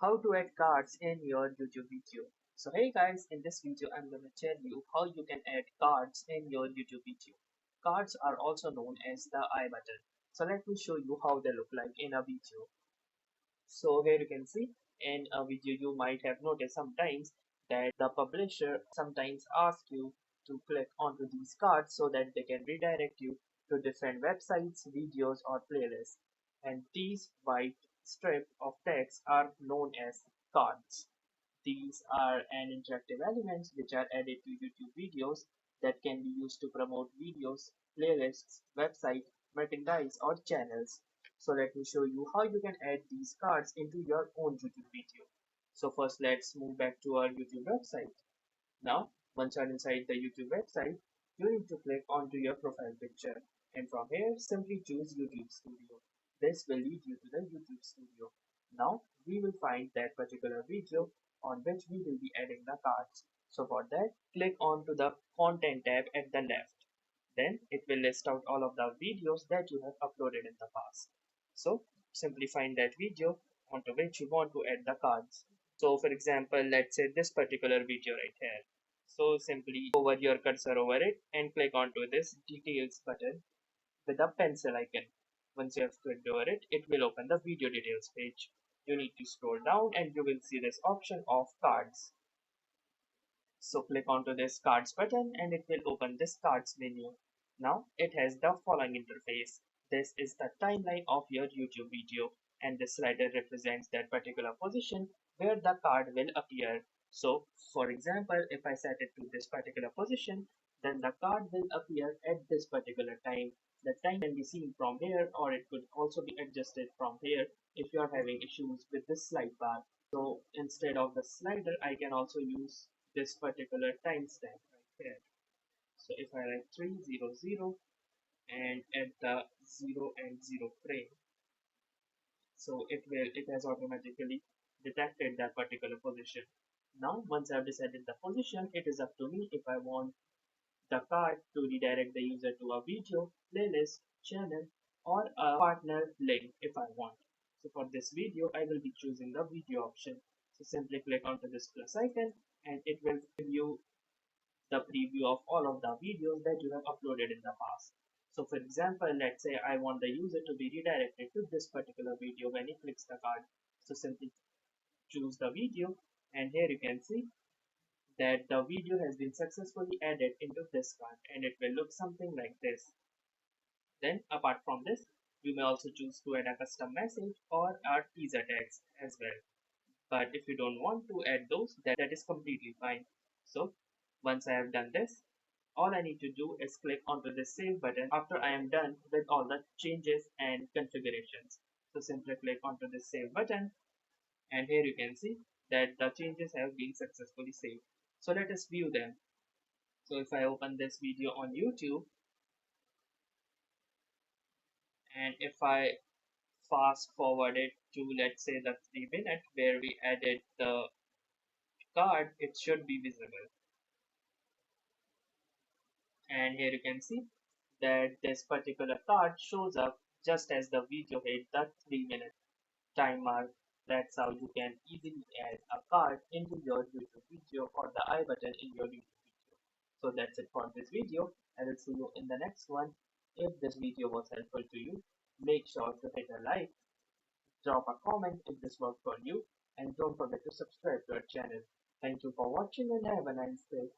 How to add cards in your YouTube video. So hey guys, in this video I'm going to tell you how you can add cards in your YouTube video. Cards are also known as the I button. So let me show you how they look like in a video. So here you can see in a video you might have noticed sometimes that the publisher sometimes asks you to click onto these cards so that they can redirect you to different websites, videos or playlists. And these white strip of text are known as cards. These are an interactive elements which are added to YouTube videos that can be used to promote videos, playlists, website, merchandise or channels. So let me show you how you can add these cards into your own YouTube video. So first let's move back to our YouTube website. Now, once you're inside the YouTube website, you need to click onto your profile picture and from here simply choose YouTube Studio. This will lead you to the YouTube Studio. Now, we will find that particular video on which we will be adding the cards. So for that, click onto the Content tab at the left. Then it will list out all of the videos that you have uploaded in the past. So simply find that video onto which you want to add the cards. So for example, let's say this particular video right here. So simply hover your cursor over it and click onto this details button with a pencil icon. Once you have clicked over it, it will open the video details page. You need to scroll down and you will see this option of cards. So click onto this cards button and it will open this cards menu. Now it has the following interface. This is the timeline of your YouTube video and this slider represents that particular position where the card will appear. So for example, if I set it to this particular position, then the card will appear at this particular time. The time can be seen from here or it could also be adjusted from here if you are having issues with this slide bar. So instead of the slider, I can also use this particular timestamp right here. So if I write 300 and add the 0 and 0 frame, so it has automatically detected that particular position. Now once I've decided the position, it is up to me if I want the card to redirect the user to a video, playlist, channel, or a partner link if I want. So for this video, I will be choosing the video option. So simply click onto this plus icon and it will give you the preview of all of the videos that you have uploaded in the past. So for example, let's say I want the user to be redirected to this particular video when he clicks the card. So simply choose the video and here you can see that the video has been successfully added into this card and it will look something like this. Then apart from this, you may also choose to add a custom message or a teaser text as well. But if you don't want to add those, that is completely fine. So once I have done this, all I need to do is click onto the save button after I am done with all the changes and configurations. So simply click onto the save button and here you can see that the changes have been successfully saved. So let us view them. So if I open this video on YouTube and if I fast forward it to let's say the 3 minute where we added the card, it should be visible. And here you can see that this particular card shows up just as the video hit the 3 minute time mark. That's how you can easily add a card into your YouTube video or the I button in your YouTube video. So that's it for this video. I will see you in the next one. If this video was helpful to you, make sure to hit a like, drop a comment if this worked for you, and don't forget to subscribe to our channel. Thank you for watching and have a nice day.